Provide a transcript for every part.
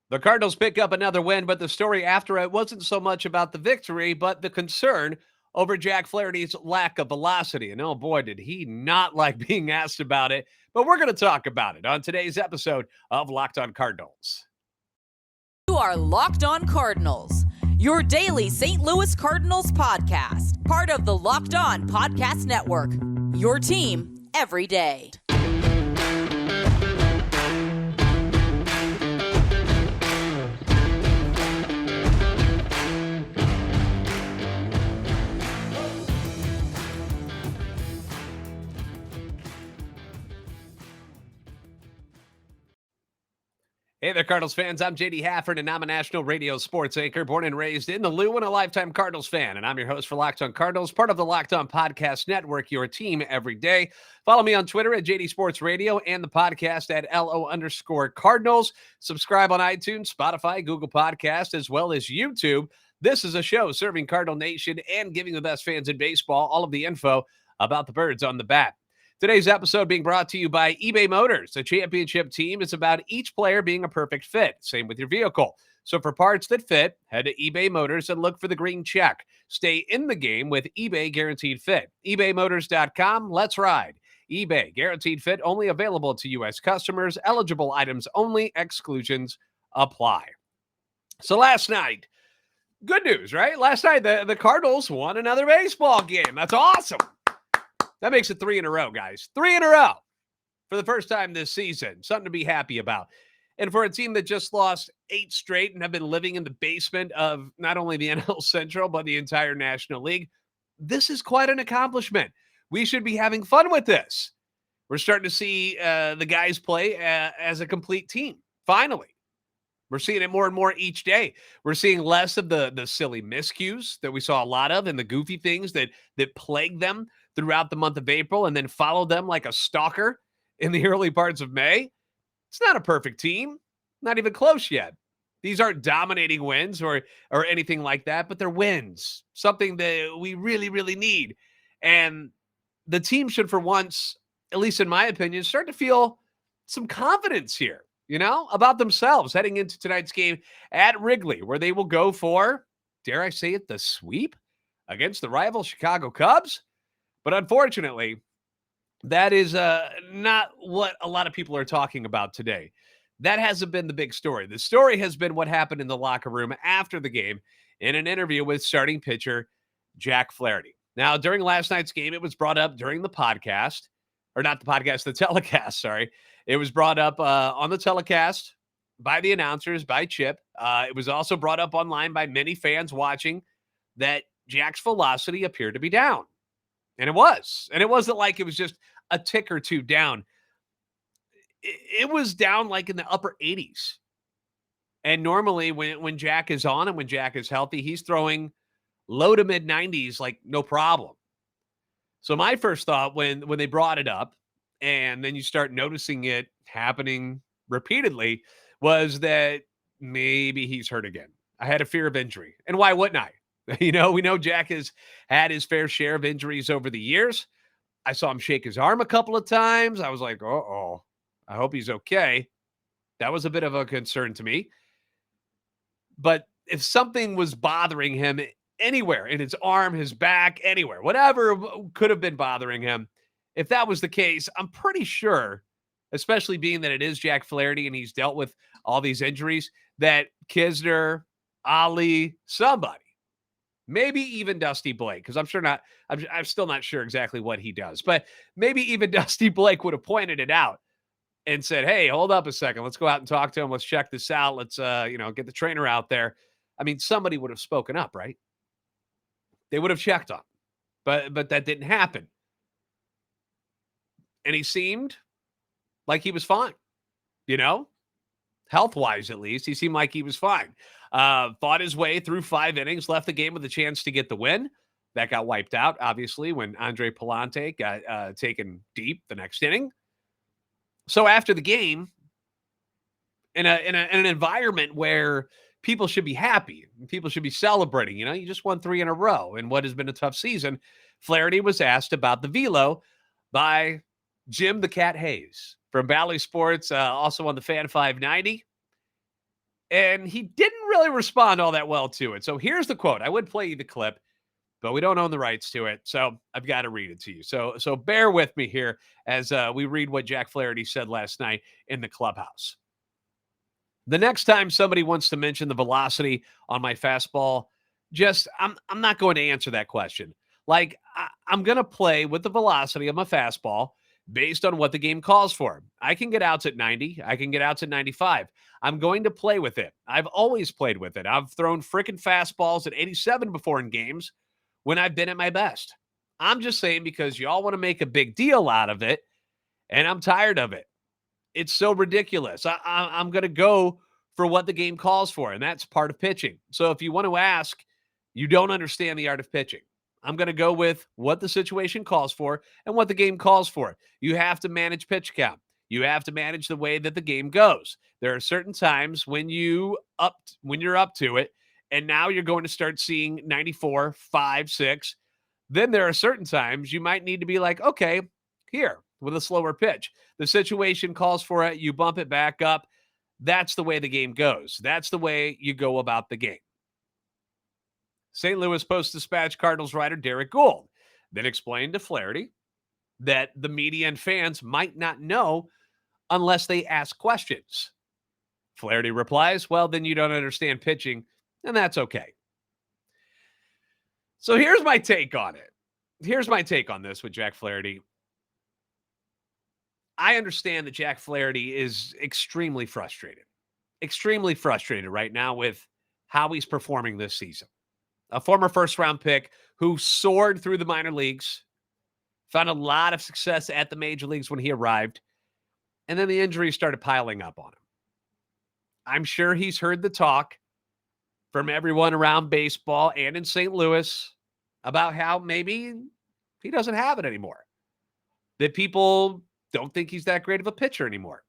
The Cardinals pick up another win, but the story after it wasn't so much about the victory, but the concern over Jack Flaherty's lack of velocity. And oh boy, did he not like being asked about it. But we're going to talk about it on today's episode of Locked On Cardinals. You are Locked On Cardinals, your daily St. Louis Cardinals podcast, part of the Locked On Podcast Network, your team every day. Hey there, Cardinals fans. I'm JD Hafford, and I'm a national radio sports anchor, born and raised in the Lou, and a lifetime Cardinals fan. And I'm your host for Locked On Cardinals, part of the Locked On Podcast Network, your team every day. Follow me on Twitter at JD Sports Radio and the podcast at LO_Cardinals. Subscribe on iTunes, Spotify, Google Podcast, as well as YouTube. This is a show serving Cardinal Nation and giving the best fans in baseball all of the info about the birds on the bat. Today's episode being brought to you by eBay Motors. The championship team is about each player being a perfect fit. Same with your vehicle. So for parts that fit, head to eBay Motors and look for the green check. Stay in the game with eBay Guaranteed Fit. ebaymotors.com. Let's ride. eBay Guaranteed Fit only available to U.S. customers. Eligible items only. Exclusions apply. So last night, good news, right? Last night, the Cardinals won another baseball game. That's awesome. That makes it 3 in a row, guys. 3 in a row for the first time this season. Something to be happy about. And for a team that just lost 8 straight and have been living in the basement of not only the NL Central, but the entire National League, this is quite an accomplishment. We should be having fun with this. We're starting to see the guys play as a complete team, finally. We're seeing it more and more each day. We're seeing less of the silly miscues that we saw a lot of and the goofy things that plagued them throughout the month of April and then followed them like a stalker in the early parts of May. It's not a perfect team, not even close yet. These aren't dominating wins or anything like that, but they're wins, something that we really, really need. And the team should, for once, at least in my opinion, start to feel some confidence here, about themselves heading into tonight's game at Wrigley, where they will go for, dare I say it, the sweep against the rival Chicago Cubs. But unfortunately, that is not what a lot of people are talking about today. That hasn't been the big story. The story has been what happened in the locker room after the game in an interview with starting pitcher Jack Flaherty. Now, during last night's game, it was brought up during the podcast, or not the podcast, the telecast, sorry. It was brought up on the telecast by the announcers, by Chip. It was also brought up online by many fans watching that Jack's velocity appeared to be down. And it was. And it wasn't like it was just a tick or two down. It was down like in the upper 80s. And normally when Jack is on and when Jack is healthy, he's throwing low to mid 90s like no problem. So my first thought when they brought it up, and then you start noticing it happening repeatedly, was that maybe he's hurt again. I had a fear of injury. And why wouldn't I? We know Jack has had his fair share of injuries over the years. I saw him shake his arm a couple of times. I was like, uh-oh, I hope he's okay. That was a bit of a concern to me. But if something was bothering him anywhere, in his arm, his back, anywhere, whatever could have been bothering him, if that was the case, I'm pretty sure, especially being that it is Jack Flaherty and he's dealt with all these injuries, that Kisner, Ali, somebody, maybe even Dusty Blake, because I'm still not sure exactly what he does, but maybe even Dusty Blake would have pointed it out and said, hey, hold up a second. Let's go out and talk to him. Let's check this out. Let's, get the trainer out there. I mean, somebody would have spoken up, right? They would have checked on him, but that didn't happen. And he seemed like he was fine, health-wise at least. He seemed like he was fine. Fought his way through 5 innings, left the game with a chance to get the win. That got wiped out, obviously, when Andre Palante got taken deep the next inning. So after the game, in an environment where people should be happy, people should be celebrating, you just won 3 in a row in what has been a tough season, Flaherty was asked about the velo by Jim the Cat Hayes from Bally Sports, also on the Fan 590. And he didn't really respond all that well to it. So here's the quote. I would play you the clip, but we don't own the rights to it. So I've got to read it to you. So bear with me here as we read what Jack Flaherty said last night in the clubhouse. The next time somebody wants to mention the velocity on my fastball, I'm not going to answer that question. Like, I'm going to play with the velocity of my fastball based on what the game calls for. I can get outs at 90. I can get outs at 95. I'm going to play with it. I've always played with it. I've thrown freaking fastballs at 87 before in games when I've been at my best. I'm just saying because y'all want to make a big deal out of it, and I'm tired of it. It's so ridiculous. I'm going to go for what the game calls for, and that's part of pitching. So if you want to ask, you don't understand the art of pitching. I'm going to go with what the situation calls for and what the game calls for. You have to manage pitch count. You have to manage the way that the game goes. There are certain times when you're up to it, and now you're going to start seeing 94, 5, 6. Then there are certain times you might need to be like, okay, here with a slower pitch. The situation calls for it. You bump it back up. That's the way the game goes. That's the way you go about the game. St. Louis Post-Dispatch Cardinals writer Derek Gould then explained to Flaherty that the media and fans might not know unless they ask questions. Flaherty replies, well, then you don't understand pitching, and that's okay. So here's my take on it. Here's my take on this with Jack Flaherty. I understand that Jack Flaherty is extremely frustrated right now with how he's performing this season. A former first-round pick who soared through the minor leagues, found a lot of success at the major leagues when he arrived, and then the injuries started piling up on him. I'm sure he's heard the talk from everyone around baseball and in St. Louis about how maybe he doesn't have it anymore, that people don't think he's that great of a pitcher anymore.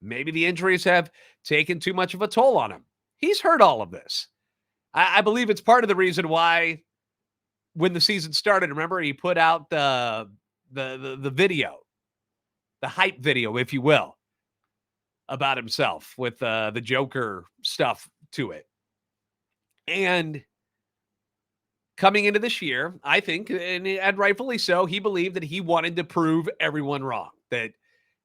Maybe the injuries have taken too much of a toll on him. He's heard all of this. I believe it's part of the reason why when the season started, remember, he put out the video, the hype video, if you will, about himself with the Joker stuff to it. And coming into this year, I think, and rightfully so, he believed that he wanted to prove everyone wrong. That,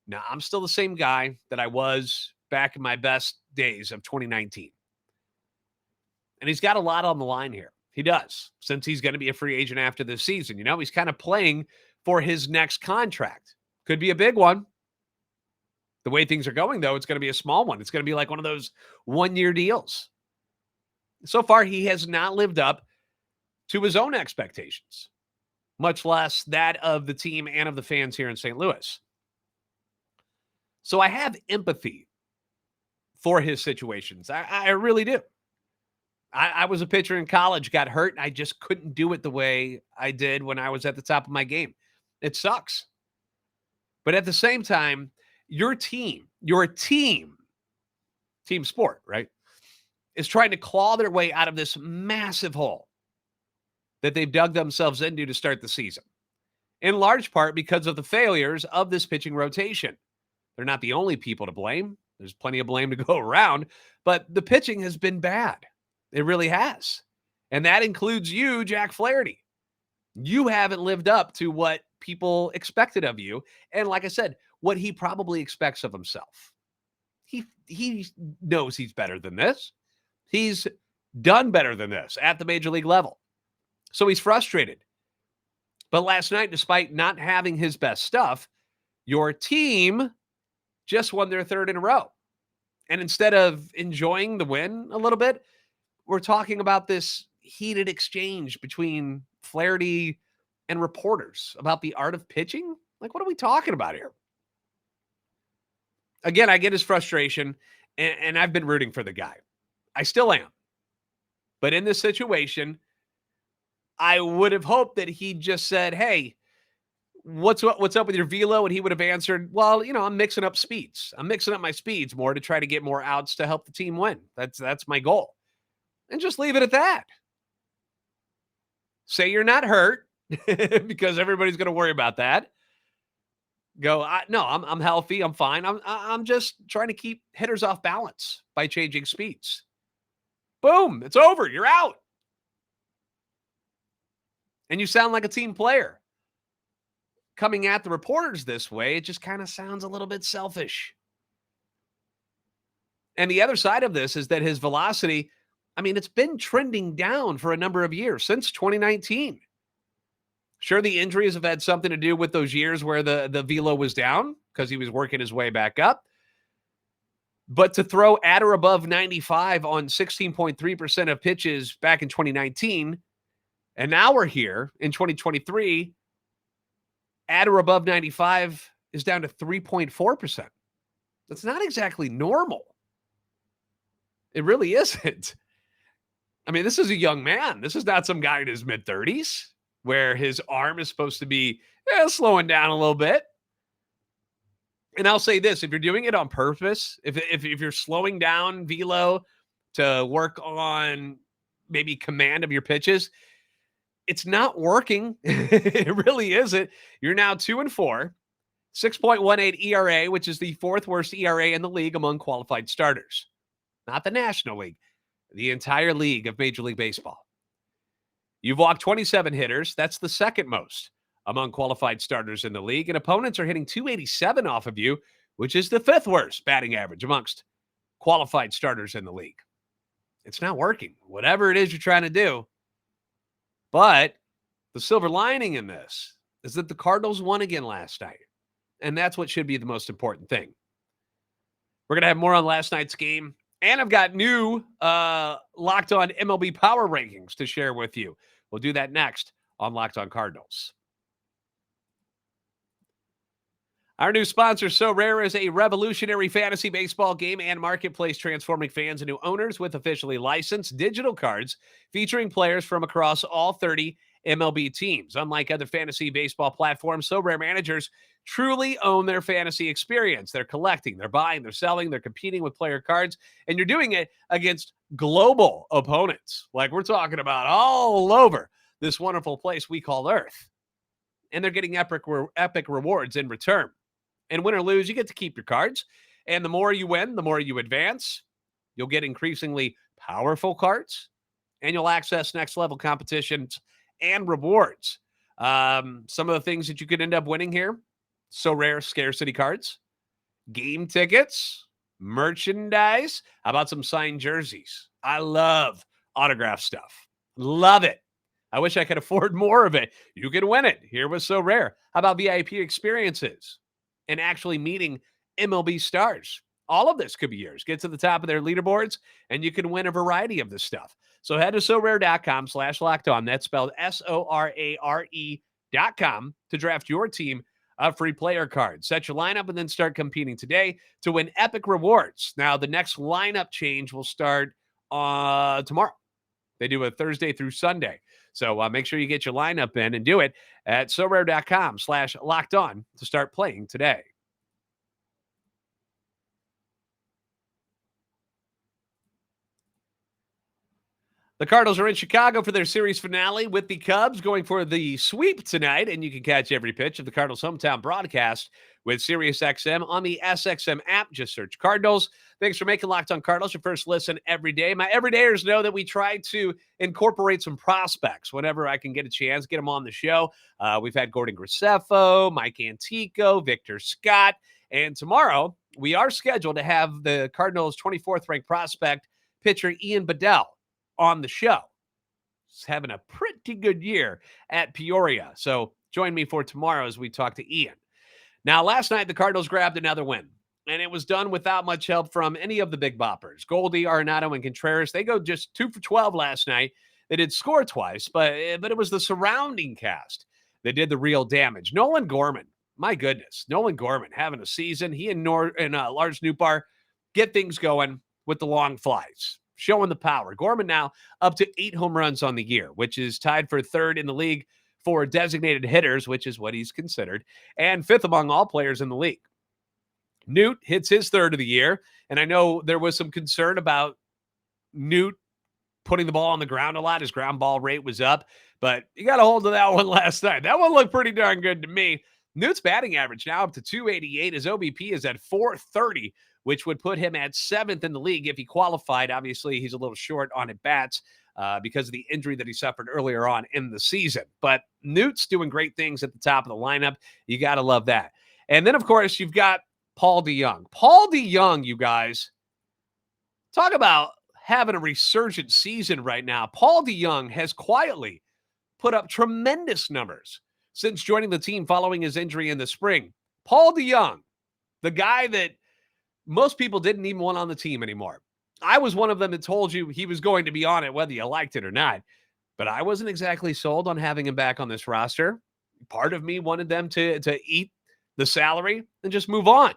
now, I'm still the same guy that I was back in my best days of 2019. And he's got a lot on the line here. He does, since he's going to be a free agent after this season. You know, he's kind of playing for his next contract. Could be a big one. The way things are going, though, it's going to be a small one. It's going to be like one of those one-year deals. So far, he has not lived up to his own expectations, much less that of the team and of the fans here in St. Louis. So I have empathy for his situations. I really do. I was a pitcher in college, got hurt, and I just couldn't do it the way I did when I was at the top of my game. It sucks. But at the same time, your team sport, right, is trying to claw their way out of this massive hole that they've dug themselves into to start the season, in large part because of the failures of this pitching rotation. They're not the only people to blame. There's plenty of blame to go around, but the pitching has been bad. It really has. And that includes you, Jack Flaherty. You haven't lived up to what people expected of you. And like I said, what he probably expects of himself. He knows he's better than this. He's done better than this at the major league level. So he's frustrated. But last night, despite not having his best stuff, your team just won their third in a row. And instead of enjoying the win a little bit, we're talking about this heated exchange between Flaherty and reporters about the art of pitching. Like, what are we talking about here? Again, I get his frustration, and I've been rooting for the guy. I still am. But in this situation, I would have hoped that he just said, hey, what's up with your velo? And he would have answered, well, I'm mixing up speeds. I'm mixing up my speeds more to try to get more outs to help the team win. That's my goal. And just leave it at that. Say you're not hurt because everybody's going to worry about that. go, no, I'm healthy. I'm fine. I'm just trying to keep hitters off balance by changing speeds. Boom, it's over. You're out. And you sound like a team player. Coming at the reporters this way, it just kind of sounds a little bit selfish. And the other side of this is that his velocity, I mean, it's been trending down for a number of years since 2019. Sure, the injuries have had something to do with those years where the velo was down because he was working his way back up. But to throw at or above 95 on 16.3% of pitches back in 2019, and now we're here in 2023, at or above 95 is down to 3.4%. That's not exactly normal. It really isn't. I mean, this is a young man. This is not some guy in his mid-30s where his arm is supposed to be slowing down a little bit. And I'll say this, if you're doing it on purpose, if you're slowing down velo to work on maybe command of your pitches, it's not working. It really isn't. You're now 2-4, 6.18 ERA, which is the fourth worst ERA in the league among qualified starters. Not the National League, the entire league of Major League Baseball. You've walked 27 hitters. That's the second most among qualified starters in the league. And opponents are hitting 287 off of you, which is the fifth worst batting average amongst qualified starters in the league. It's not working, whatever it is you're trying to do. But the silver lining in this is that the Cardinals won again last night. And that's what should be the most important thing. We're going to have more on last night's game. And I've got new Locked On MLB Power Rankings to share with you. We'll do that next on Locked On Cardinals. Our new sponsor, Sorare, is a revolutionary fantasy baseball game and marketplace transforming fans into owners with officially licensed digital cards featuring players from across all 30 MLB teams. Unlike other fantasy baseball platforms, Sorare managers truly own their fantasy experience. They're collecting, they're buying, they're selling, they're competing with player cards, and you're doing it against global opponents. Like we're talking about all over this wonderful place we call Earth. And they're getting epic rewards in return. And win or lose, you get to keep your cards. And the more you win, the more you advance. You'll get increasingly powerful cards, and you'll access next level competitions and rewards. Some of the things that you could end up winning here: Sorare scarcity cards, game tickets, merchandise. How about some signed jerseys? I love autograph stuff. Love it. I wish I could afford more of it. You can win it here with Sorare. How about VIP experiences and actually meeting MLB stars? All of this could be yours. Get to the top of their leaderboards, and you can win a variety of this stuff. So head to Sorare.com/lockedon. That's spelled SORARE.com to draft your team of free player cards. Set your lineup and then start competing today to win epic rewards. Now, the next lineup change will start tomorrow. They do it Thursday through Sunday. So make sure you get your lineup in and do it at Sorare.com/lockedon to start playing today. The Cardinals are in Chicago for their series finale with the Cubs going for the sweep tonight, and you can catch every pitch of the Cardinals' hometown broadcast with SiriusXM on the SXM app. Just search Cardinals. Thanks for making Locked On Cardinals your first listen every day. My everydayers know that we try to incorporate some prospects whenever I can get a chance, get them on the show. We've had Gordon Graceffo, Mike Antico, Victor Scott, and tomorrow we are scheduled to have the Cardinals' 24th ranked prospect pitcher Ian Bedell on the show. He's having a pretty good year at Peoria. So join me for tomorrow as we talk to Ian. Now, last night, the Cardinals grabbed another win, and it was done without much help from any of the big boppers. Goldie, Arenado, and Contreras, they go just 2 for 12 last night. They did score twice, but it was the surrounding cast that did the real damage. Nolan Gorman, my goodness, Nolan Gorman having a season. He and Lars Nootbaar get things going with the long flies, showing the power. Gorman now up to 8 home runs on the year, which is tied for third in the league for designated hitters, which is what he's considered, and fifth among all players in the league. Newt hits his third of the year, and I know there was some concern about Newt putting the ball on the ground a lot. His ground ball rate was up, but you got a hold of that one last night. That one looked pretty darn good to me. Newt's batting average now up to 288. His OBP is at 430, which would put him at 7th in the league if he qualified. Obviously, he's a little short on at-bats because of the injury that he suffered earlier on in the season. But Newt's doing great things at the top of the lineup. You got to love that. And then, of course, you've got Paul DeYoung. Paul DeYoung, you guys, talk about having a resurgent season right now. Paul DeYoung has quietly put up tremendous numbers since joining the team following his injury in the spring. Paul DeYoung, the guy that most people didn't even want on the team anymore. I was one of them that told you he was going to be on it, whether you liked it or not. But I wasn't exactly sold on having him back on this roster. Part of me wanted them to eat the salary and just move on.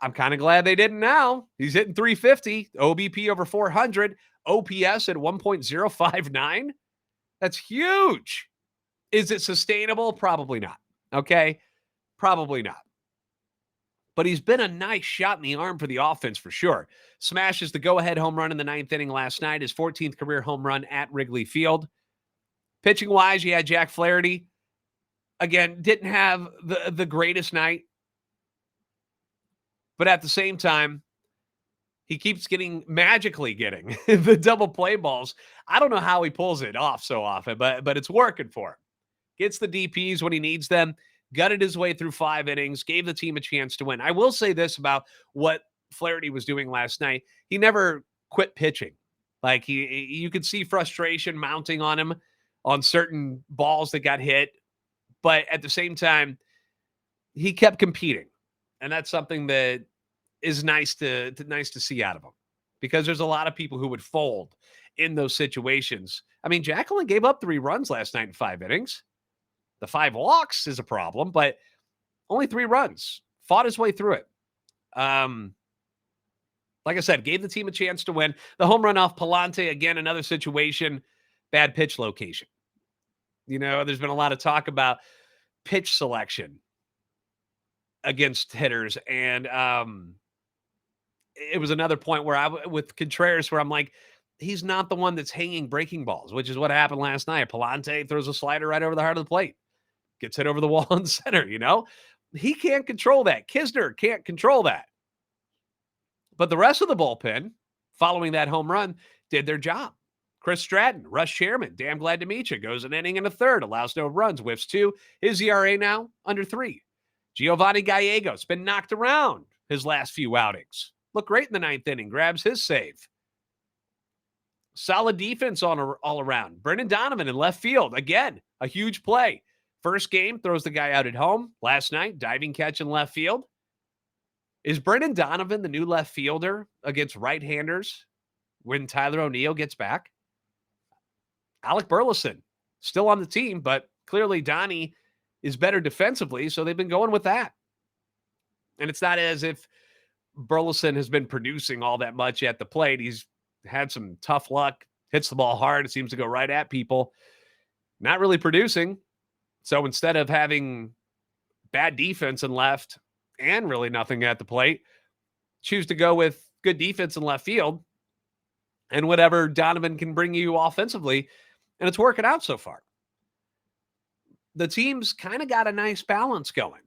I'm kind of glad they didn't now. He's hitting 350, OBP over 400, OPS at 1.059. That's huge. Is it sustainable? Probably not. Okay? Probably not. But he's been a nice shot in the arm for the offense for sure. Smashes the go-ahead home run in the 9th inning last night, his 14th career home run at Wrigley Field. Pitching-wise, you had Jack Flaherty. Again, didn't have the greatest night. But at the same time, he keeps magically getting the double play balls. I don't know how he pulls it off so often, but it's working for him. Gets the DPs when he needs them. Gutted his way through 5 innings. Gave the team a chance to win. I will say this about what Flaherty was doing last night. He never quit pitching. Like you could see frustration mounting on him on certain balls that got hit. But at the same time, he kept competing. And that's something that is nice to see out of him, because there's a lot of people who would fold in those situations. I mean, Jack only gave up 3 runs last night in 5 innings. The 5 walks is a problem, but only 3 runs. Fought his way through it. Like I said, gave the team a chance to win. The home run off Palante, again, another situation, bad pitch location. You know, there's been a lot of talk about pitch selection against hitters. And it was another point where with Contreras, where I'm like, he's not the one that's hanging breaking balls, which is what happened last night. Palante throws a slider right over the heart of the plate. Gets hit over the wall in center, you know? He can't control that. Kisner can't control that. But the rest of the bullpen, following that home run, did their job. Chris Stratton, Russ Sherman, damn glad to meet you. Goes an inning and a third, allows no runs, whiffs 2. His ERA now under 3. Giovanni Gallegos been knocked around his last few outings. Looked great in the 9th inning, grabs his save. Solid defense all around. Brendan Donovan in left field. Again, a huge play. First game, throws the guy out at home. Last night, diving catch in left field. Is Brendan Donovan the new left fielder against right-handers when Tyler O'Neill gets back? Alec Burleson, still on the team, but clearly Donnie is better defensively, so they've been going with that. And it's not as if Burleson has been producing all that much at the plate. He's had some tough luck, hits the ball hard. It seems to go right at people. Not really producing. So instead of having bad defense in left and really nothing at the plate, choose to go with good defense in left field and whatever Donovan can bring you offensively. And it's working out so far. The team's kind of got a nice balance going,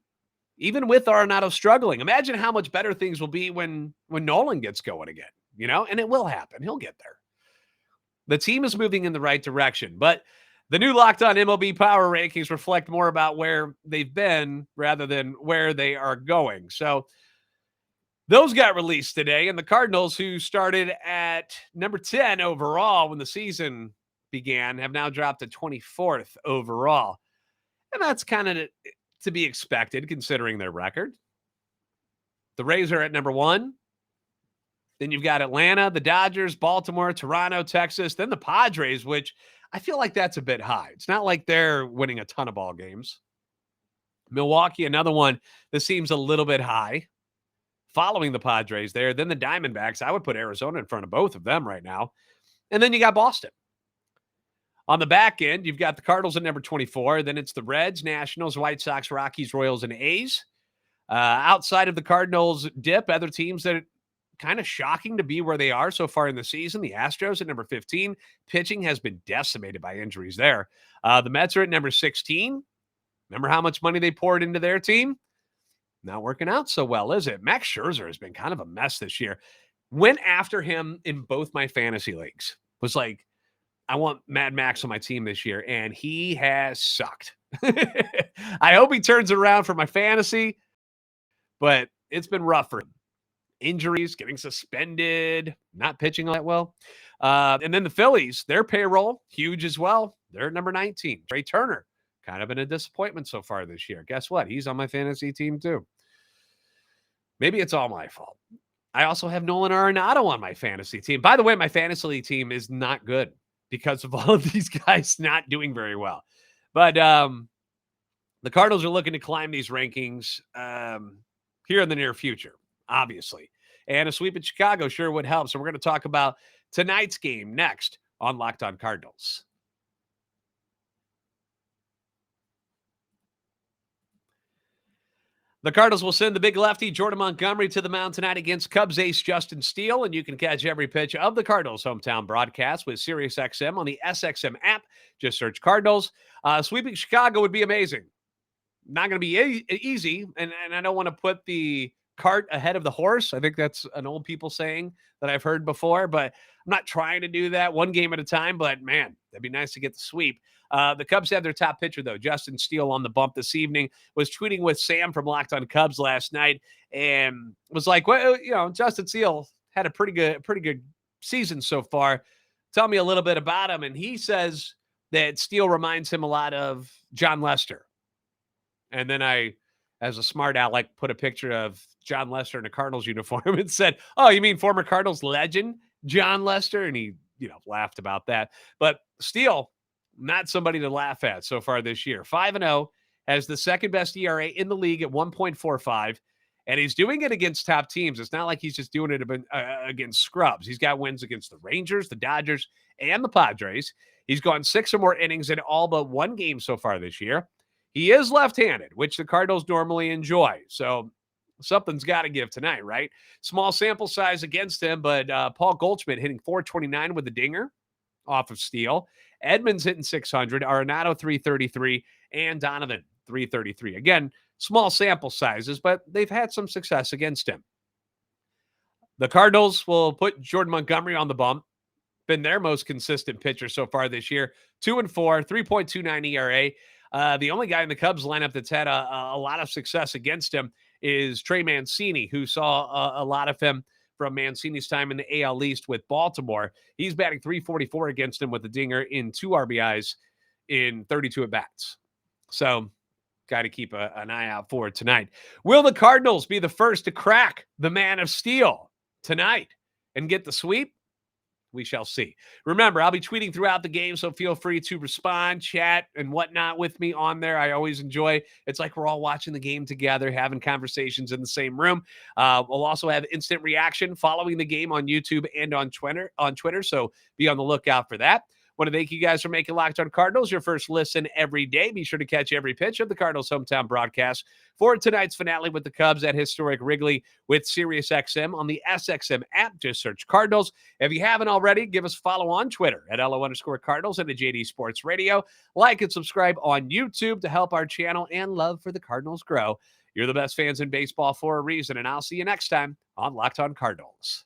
even with Arenado struggling. Imagine how much better things will be when Nolan gets going again, you know, and it will happen. He'll get there. The team is moving in the right direction, but the new Locked On MLB Power Rankings reflect more about where they've been rather than where they are going. So those got released today, and the Cardinals, who started at number 10 overall when the season began, have now dropped to 24th overall. And that's kind of to be expected considering their record. The Rays are at number 1. Then you've got Atlanta, the Dodgers, Baltimore, Toronto, Texas, then the Padres, which I feel like that's a bit high. It's not like they're winning a ton of ball games. Milwaukee, another one that seems a little bit high. Following the Padres there. Then the Diamondbacks. I would put Arizona in front of both of them right now. And then you got Boston. On the back end, you've got the Cardinals at number 24. Then it's the Reds, Nationals, White Sox, Rockies, Royals, and A's. Outside of the Cardinals dip, other teams that are kind of shocking to be where they are so far in the season. The Astros at number 15. Pitching has been decimated by injuries there. The Mets are at number 16. Remember how much money they poured into their team? Not working out so well, is it? Max Scherzer has been kind of a mess this year. Went after him in both my fantasy leagues. Was like, I want Mad Max on my team this year, and he has sucked. I hope he turns it around for my fantasy, but it's been rough for him. Injuries, getting suspended, not pitching all that well. And then the Phillies, their payroll, huge as well. They're at number 19. Trey Turner, kind of been a disappointment so far this year. Guess what? He's on my fantasy team too. Maybe it's all my fault. I also have Nolan Arenado on my fantasy team. By the way, my fantasy team is not good because of all of these guys not doing very well. But the Cardinals are looking to climb these rankings here in the near future, obviously. And a sweep in Chicago sure would help. So we're going to talk about tonight's game next on Locked On Cardinals. The Cardinals will send the big lefty, Jordan Montgomery, to the mound tonight against Cubs ace Justin Steele, and you can catch every pitch of the Cardinals' hometown broadcast with SiriusXM on the SXM app. Just search Cardinals. Sweeping Chicago would be amazing. Not going to be easy, and I don't want to put the cart ahead of the horse. I think that's an old people saying that I've heard before, but I'm not trying to do that one game at a time, but man, that'd be nice to get the sweep. The Cubs had their top pitcher, though, Justin Steele, on the bump this evening. Was tweeting with Sam from Locked On Cubs last night and was like, well, Justin Steele had a pretty good season so far. Tell me a little bit about him. And he says that Steele reminds him a lot of John Lester. And then I, as a smart aleck, put a picture of John Lester in a Cardinals uniform and said, oh, you mean former Cardinals legend John Lester? And he, laughed about that. But Steele, not somebody to laugh at so far this year. 5-0, has the second best ERA in the league at 1.45, and he's doing it against top teams. It's not like he's just doing it against scrubs. He's got wins against the Rangers, the Dodgers, and the Padres. He's gone 6 or more innings in all but one game so far this year. He is left-handed, which the Cardinals normally enjoy. So something's got to give tonight, right? Small sample size against him, but Paul Goldschmidt hitting .429 with a dinger off of Steele. Edmonds hitting .600, Arenado .333, and Donovan .333. Again, small sample sizes, but they've had some success against him. The Cardinals will put Jordan Montgomery on the bump. Been their most consistent pitcher so far this year. 2-4, 3.29 ERA. The only guy in the Cubs lineup that's had a lot of success against him is Trey Mancini, who saw a lot of him from Mancini's time in the AL East with Baltimore. He's batting .344 against him with a dinger in 2 RBIs in 32 at-bats. So, got to keep an eye out for it tonight. Will the Cardinals be the first to crack the Man of Steel tonight and get the sweep? We shall see. Remember, I'll be tweeting throughout the game, so feel free to respond, chat, and whatnot with me on there. I always enjoy. It's like we're all watching the game together, having conversations in the same room. We'll also have instant reaction following the game on YouTube and on Twitter. So be on the lookout for that. Want to thank you guys for making Locked On Cardinals your first listen every day. Be sure to catch every pitch of the Cardinals' hometown broadcast for tonight's finale with the Cubs at historic Wrigley with SiriusXM on the SXM app. Just search Cardinals. If you haven't already, give us a follow on Twitter at @LO_Cardinals and at JD Sports Radio. Like and subscribe on YouTube to help our channel and love for the Cardinals grow. You're the best fans in baseball for a reason, and I'll see you next time on Locked On Cardinals.